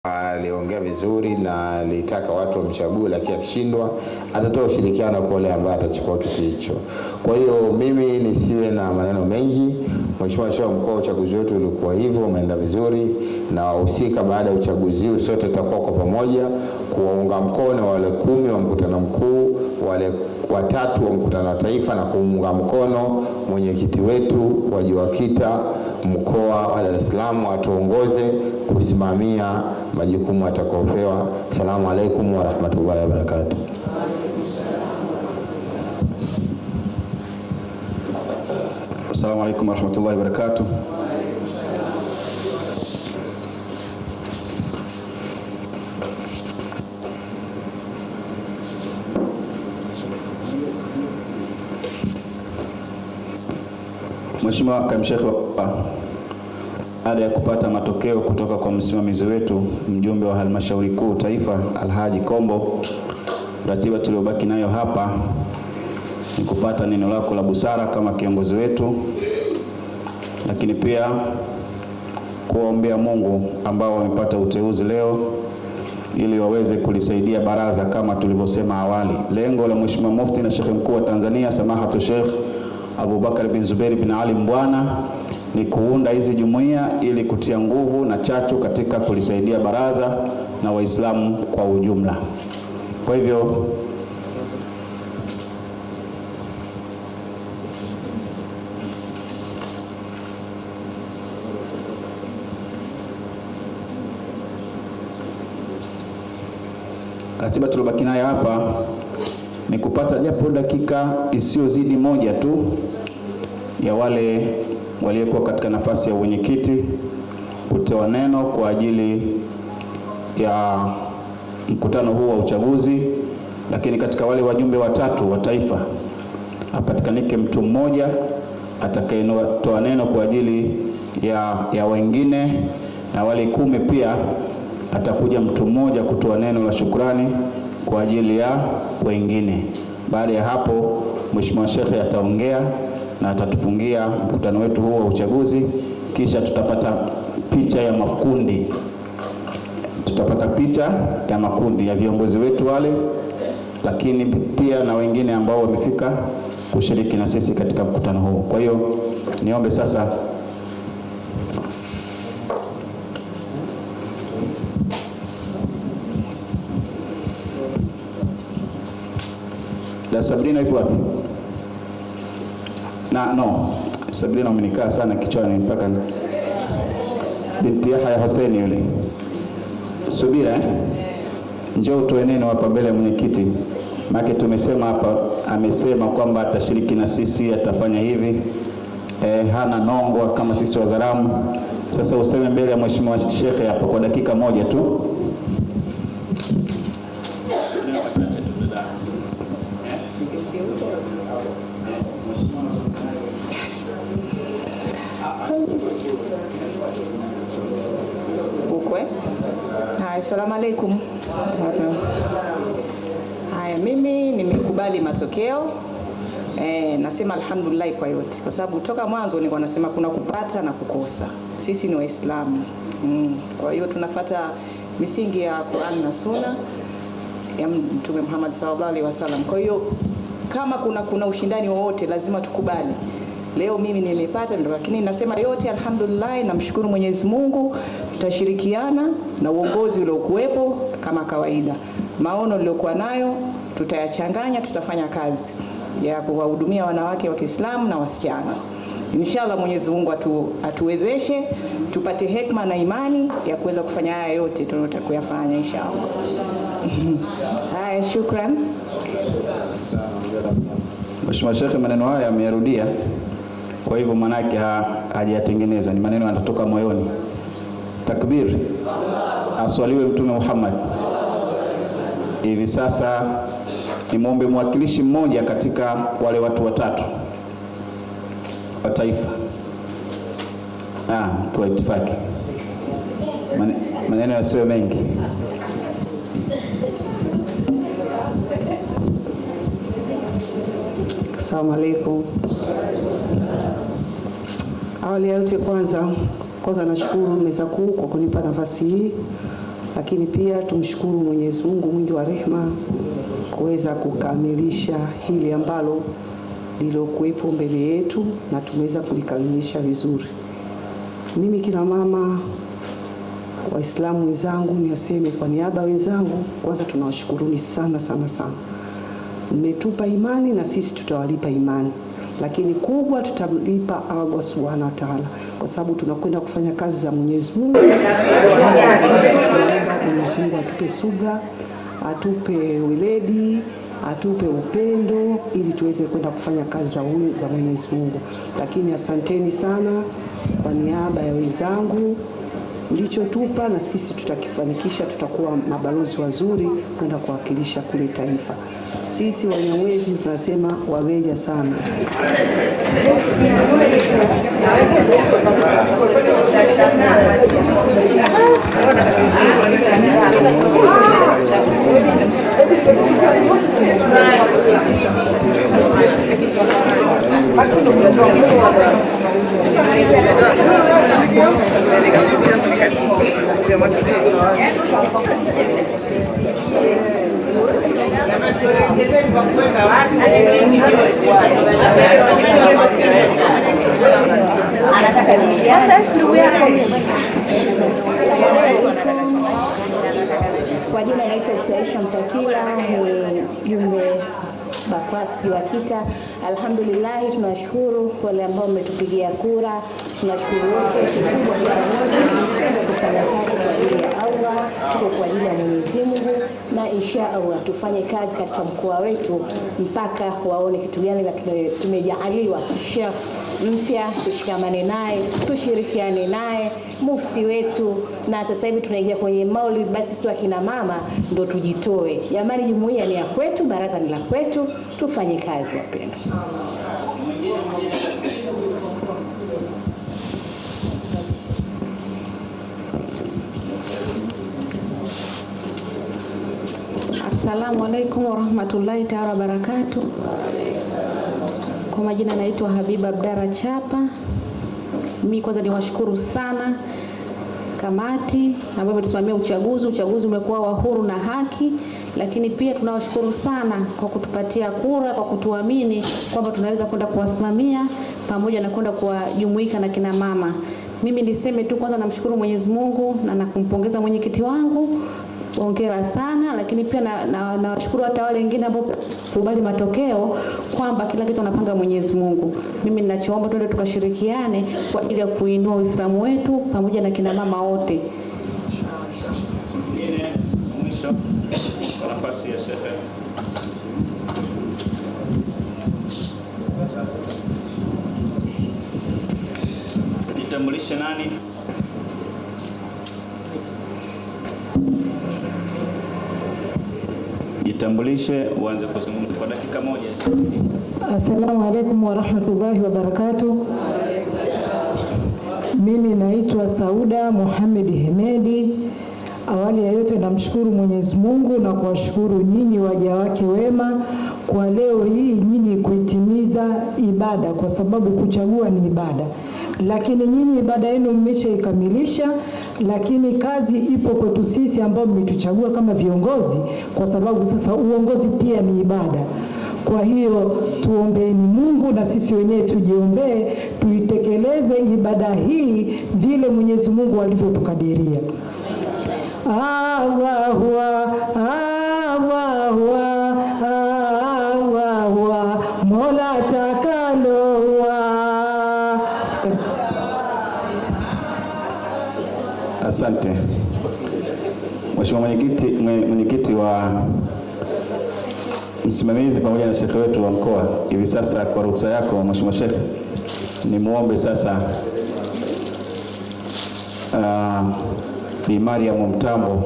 Aliongea vizuri na alitaka watu wamchague, lakini akishindwa atatoa ushirikiano kwa yule ambaye atachukua kiti hicho. Kwa hiyo mimi nisiwe na maneno mengi. Mheshimiwa Sheikh Mkuu, uchaguzi wetu ulikuwa hivyo, umeenda vizuri, na wahusika baada ya uchaguzi huu sote tutakuwa kwa pamoja kuwaunga mkono wale 10 wa mkutano mkuu, wale 3 wa mkutano wa taifa, na kuunga mkono mwenyekiti wetu wa JUAKITA mkoa wa Dar es Salaam atuongoze kusimamia majukumu atakayopewa. Asalamu alaykum wa rahmatullahi wa barakatuh. Assalamu alaykum wa rahmatullahi wa barakatuh. Mheshimiwa Kaimu Sheikh, baada ya kupata matokeo kutoka kwa msimamizi wetu mjumbe wa halmashauri kuu taifa Alhaji Kombo, ratiba tuliyobaki nayo hapa ni kupata neno lako la busara kama kiongozi wetu, lakini pia kuwaombea Mungu ambao wamepata uteuzi leo ili waweze kulisaidia baraza kama tulivyosema awali. Lengo la Mheshimiwa Mufti na Sheikh Mkuu wa Tanzania Samahatu Sheikh Abubakar bin Zubair bin Ali Mbwana ni kuunda hizi jumuiya ili kutia nguvu na chachu katika kulisaidia baraza na Waislamu kwa ujumla. Kwa hivyo ratiba tuliyobaki nayo hapa ni kupata japo dakika isiyozidi moja tu ya wale waliokuwa katika nafasi ya mwenyekiti kutoa neno kwa ajili ya mkutano huu wa uchaguzi. Lakini katika wale wajumbe 3 wa taifa apatikanike mtu mmoja atakayetoa neno kwa ajili ya wengine, na wale 10 pia atakuja mtu mmoja kutoa neno la shukrani kwa ajili ya wengine. Baada ya hapo Mheshimiwa Sheikh ataongea na atatufungia mkutano wetu huu wa uchaguzi, kisha tutapata picha ya makundi. Tutapata picha ya makundi ya viongozi wetu wale, lakini pia na wengine ambao wamefika kushiriki na sisi katika mkutano huu. Kwa hiyo niombe sasa la Sabrina ipo wapi? Sabrina umenikaa sana kichwani mpaka binti Yahya Hussein yule. Subira njoo utoe neno hapa mbele ya mwenyekiti. Maana tumesema hapa, amesema kwamba atashiriki na sisi, atafanya hivi. Hana nongwa kama sisi Wazaramu. Sasa useme mbele ya Mheshimiwa Sheikh hapa kwa dakika moja tu. Assalamu alaikum. Haya, mimi nimekubali matokeo. Nasema alhamdulillah kwa yote, kwa sababu toka mwanzo nilikuwa nasema kuna kupata na kukosa. Sisi ni Waislamu. Kwa hiyo tunafuata misingi ya Qur'an na Sunna ya Mtume Muhammad sallallahu alaihi wasallam. Kwa hiyo kama kuna ushindani wowote lazima tukubali. Leo mimi nilipata, lakini nasema yote alhamdulillah, namshukuru Mwenyezi Mungu. Tutashirikiana na uongozi uliokuwepo kama kawaida. Maono niliokuwa nayo tutayachanganya, tutafanya kazi ya kuwahudumia wanawake wa Kiislamu na wasichana. Inshallah Mwenyezi Mungu atuwezeshe tupate hekima na imani ya kuweza kufanya haya yote tunayotaka kuyafanya inshallah. Haya, shukran. Mheshimiwa Sheikh maneno haya ameyarudia, kwa hivyo manake hajayatengeneza, ni maneno yanatoka moyoni. Takbir. Aswaliwe Mtume Muhammad. Hivi sasa nimwombe mwakilishi mmoja katika wale watu watatu wa taifa. Kwa itifaki. Maneno yasiwe mengi. Assalamu alaikum. Awali ya yote kwanza nashukuru meza kuu kwa kunipa nafasi hii, lakini pia tumshukuru Mwenyezi Mungu mwingi wa rehema kuweza kukamilisha hili ambalo lilokuwepo mbele yetu na tumeweza kulikamilisha vizuri. Mimi kina mama Waislamu wenzangu niaseme kwa niaba wenzangu, kwanza tunawashukuruni sana sana sana. Mmetupa imani na sisi tutawalipa imani, lakini kubwa tutalipa Allah Subhanahu wa Ta'ala, kwa sababu tunakwenda kufanya kazi za Mwenyezi Mungu. Mwenyezi Mungu atupe subra, atupe weledi, atupe upendo ili tuweze kwenda kufanya kazi za Mwenyezi Mungu. Lakini asanteni sana kwa niaba ya wenzangu, mlichotupa na sisi tutakifanikisha, tutakuwa mabalozi wazuri kwenda kuwakilisha kule taifa. Sisi Wanyamwezi tunasema waweja sana. Kwa jina naitwa Aisha Mtatila, ni jumbe BAKWAT BAKITA. Alhamdulillah, tunashukuru wale ambao umetupigia kura, tunashukuru wote kwa kufanya kazi kwa ajili ya Allah, tuko kwa ajili ya Mwenyezi Mungu, na insha Allah tufanye kazi katika mkoa wetu mpaka waone kitu gani la tumejaliwa. Sheikh mpya tushikamane naye, tushirikiane naye, mufti wetu, na sasa hivi tunaingia kwenye maulid, basi sisi wakina mama ndo tujitoe. Jamani, jumuiya ni ya kwetu, baraza ni la kwetu, tufanye kazi wapendwa. Assalamu alaikum warahmatullahi ta'ala wabarakatuh. Kwa majina naitwa Habiba Abdara Chapa. Mimi kwanza niwashukuru sana kamati ambayo imetusimamia uchaguzi. Uchaguzi umekuwa wa huru na haki, lakini pia tunawashukuru sana kwa kutupatia kura, kwa kutuamini kwamba tunaweza kwenda kuwasimamia pamoja na kwenda kuwajumuika na kina mama. Mimi niseme tu kwanza namshukuru Mwenyezi Mungu na nakumpongeza mwenyekiti wangu. Hongera sana, lakini pia nawashukuru hata wale wengine ambao kubali matokeo kwamba kila kitu anapanga Mwenyezi Mungu. Mimi ninachoomba tuende tukashirikiane kwa ajili ya kuinua Uislamu wetu pamoja na kina mama wote. Mwisho kwa nafasi ya Sheikh. Jitambulishe nani? Jitambulishe, uanze kuzungumza kwa dakika moja. Assalamu alaikum warahmatullahi wabarakatuh. Mimi naitwa Sauda Muhammad Hemedi. Awali ya yote namshukuru Mwenyezi Mungu na kuwashukuru nyinyi waja wake wema kwa leo hii nyinyi kuitimiza ibada, kwa sababu kuchagua ni ibada. Lakini nyinyi ibada yenu mmeshaikamilisha, lakini kazi ipo kwetu sisi ambao mmetuchagua kama viongozi, kwa sababu sasa uongozi pia ni ibada. Kwa hiyo tuombeeni Mungu na sisi wenyewe tujiombee, tuitekeleze ibada hii vile Mwenyezi Mungu alivyotukadiria. Allahu Allahu Allahu Mola takalo Asante. Mheshimiwa mwenyekiti wa msimamizi pamoja na shekhe wetu wa mkoa, hivi sasa kwa ruhusa yako Mheshimiwa Shekhe, ni muombe sasa Bi Mariam Mtambo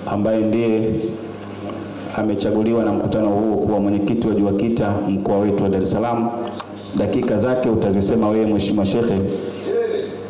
ambaye ndiye amechaguliwa na mkutano huu kuwa mwenyekiti wa JUAKITA mkoa wetu wa Dar es Salaam. Dakika zake utazisema wewe Mheshimiwa Shekhe,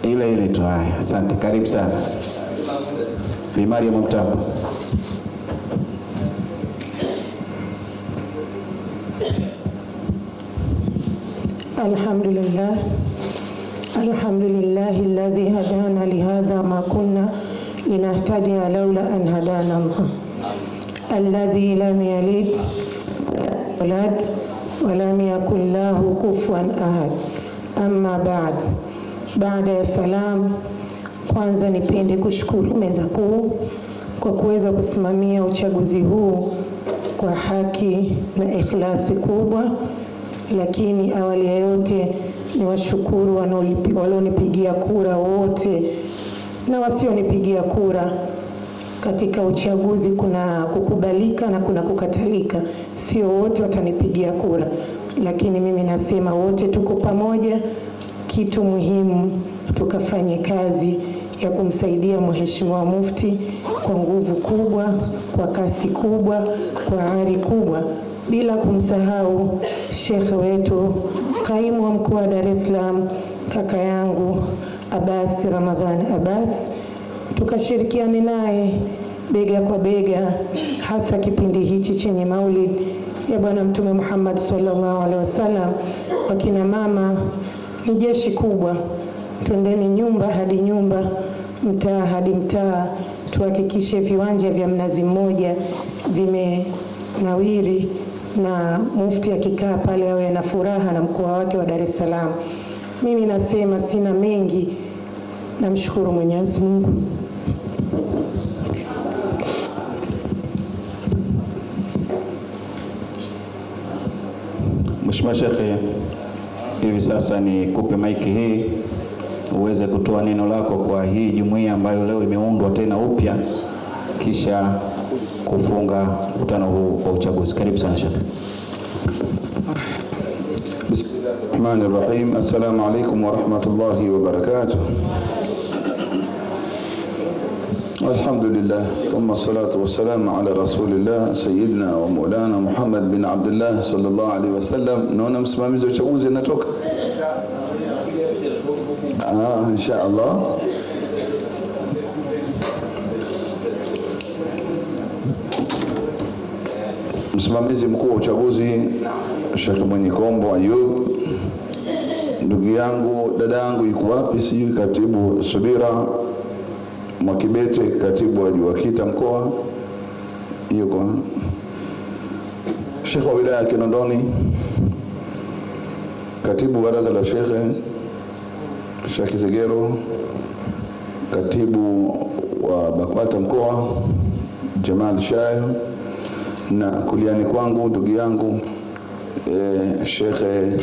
ile tu. Haya, asante, karibu sana Bi Mariam Mtambo. Alhamdulillah alladhi hadana lihadha ma kunna linahtadiya laula an hadana Allah alladhi lam yalid walad wa lam yakul lahu kufuwan ahad. Amma ba'd. Baada ya salam, kwanza nipende kushukuru meza kuu kwa kuweza kusimamia uchaguzi huu kwa haki na ikhlasi kubwa. Lakini awali ya yote ni washukuru walionipigia kura wote na wasionipigia kura. Katika uchaguzi kuna kukubalika na kuna kukatalika, sio wote watanipigia kura, lakini mimi nasema wote tuko pamoja. Kitu muhimu tukafanye kazi ya kumsaidia Mheshimiwa Mufti kwa nguvu kubwa, kwa kasi kubwa, kwa ari kubwa, bila kumsahau shekhe wetu kaimu wa mkoa wa Dar es Salaam, kaka yangu Abbas Ramadhan Abbas. Tukashirikiane naye bega kwa bega, hasa kipindi hichi chenye maulid ya Bwana Mtume Muhammad sallallahu alaihi wasallam. Wakina mama ni jeshi kubwa, twendeni nyumba hadi nyumba, mtaa hadi mtaa, tuhakikishe viwanja vya Mnazi Mmoja vimenawiri na mufti akikaa pale awe na furaha na mkoa wake wa Dar es Salaam. Mimi nasema sina mengi, namshukuru Mwenyezi Mungu. Mheshimiwa Shekhe, hivi sasa ni kupe maiki hii uweze kutoa neno lako kwa hii jumuiya ambayo leo imeundwa tena upya, kisha kufunga mkutano huu wa uchaguzi. Karibu sana Shekhe. Bismillahirrahmanirrahim. Assalamu alaikum wa rahmatullahi wa barakatuh. Alhamdulillah, thumma salatu wassalamu ala rasulillah sayyidina wa maulana Muhammad bin Abdullah sallallahu alaihi wasallam. Naona msimamizi wa uchaguzi anatoka. Insha Allah. Msimamizi mkuu wa uchaguzi Sheikh Mwenyekombo Ayub, ndugu yangu, dada yangu yuko wapi sijui, katibu Subira Mwakibete, katibu wa JUAKITA mkoa yuko, Sheikh wa wilaya ya Kinondoni, katibu baraza la shekhe Sheikh Zegero, katibu wa BAKWATA mkoa Jamal Shayo, na kuliani kwangu ndugu yangu Shekhe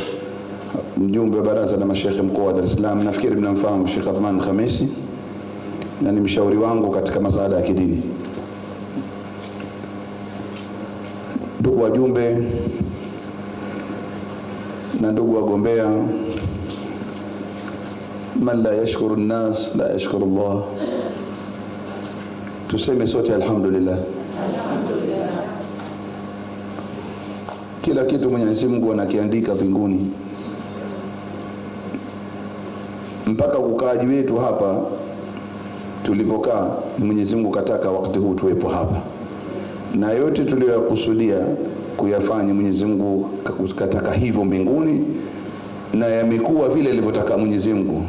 mjumbe wa baraza la mashekhe mkoa wa Dar es Salaam, nafikiri mnamfahamu Sheikh Athman Khamisi, na ni mshauri wangu katika masuala ya kidini. Ndugu wajumbe na ndugu wagombea, man la yashkuru nnas la yashkuru Allah. Tuseme sote alhamdulillah. Kila kitu Mwenyezi Mungu anakiandika mbinguni, mpaka ukaaji wetu hapa tulipokaa Mwenyezi Mungu kataka wakati huu tuwepo hapa, na yote tuliyokusudia kuyafanya Mwenyezi Mungu kataka hivyo mbinguni, na yamekuwa vile alivyotaka Mwenyezi Mungu.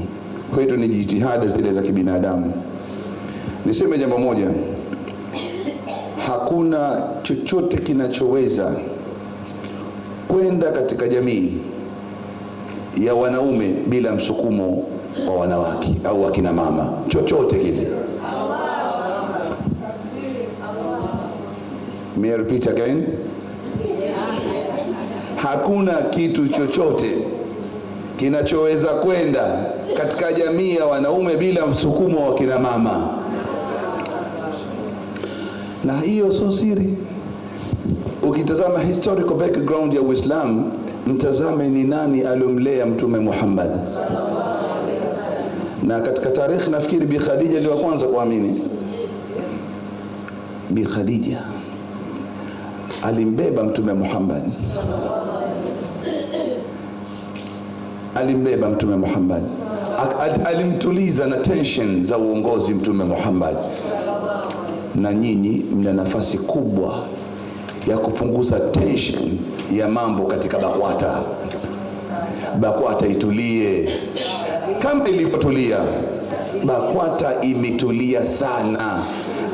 Kwa hiyo ni jitihada zile za kibinadamu. Niseme jambo moja, hakuna chochote kinachoweza kwenda katika jamii ya wanaume bila msukumo wa wanawake au akina mama, chochote kile. May I repeat again? Hakuna kitu chochote kinachoweza kwenda katika jamii ya wanaume bila msukumo wa kina mama, na hiyo sio siri. Ukitazama historical background ya Uislamu, mtazame ni nani aliyomlea Mtume Muhammad. Na katika tarikhi nafikiri Bi Khadija ndio wa kwanza kuamini. Bi Khadija alimbeba Mtume Muhammad, alimbeba Mtume Muhammad, alimtuliza na tension za uongozi Mtume Muhammad. Na nyinyi mna nafasi kubwa ya kupunguza tension ya mambo katika BAKWATA. BAKWATA itulie kama ilivyotulia. BAKWATA imetulia sana,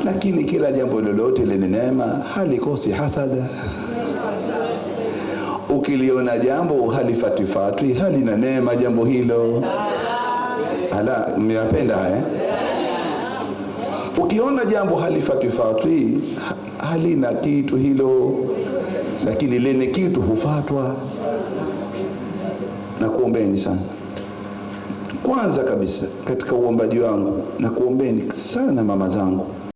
lakini kila jambo lolote lenye neema halikosi hasada. Ukiliona jambo halifatifatwi, halina neema jambo hilo. Ala, mmeyapenda haya? Ukiona jambo halifatifatwi, halina kitu hilo, lakini lenye kitu hufatwa. Na kuombeni sana, kwanza kabisa katika uombaji wangu, na kuombeni sana mama zangu,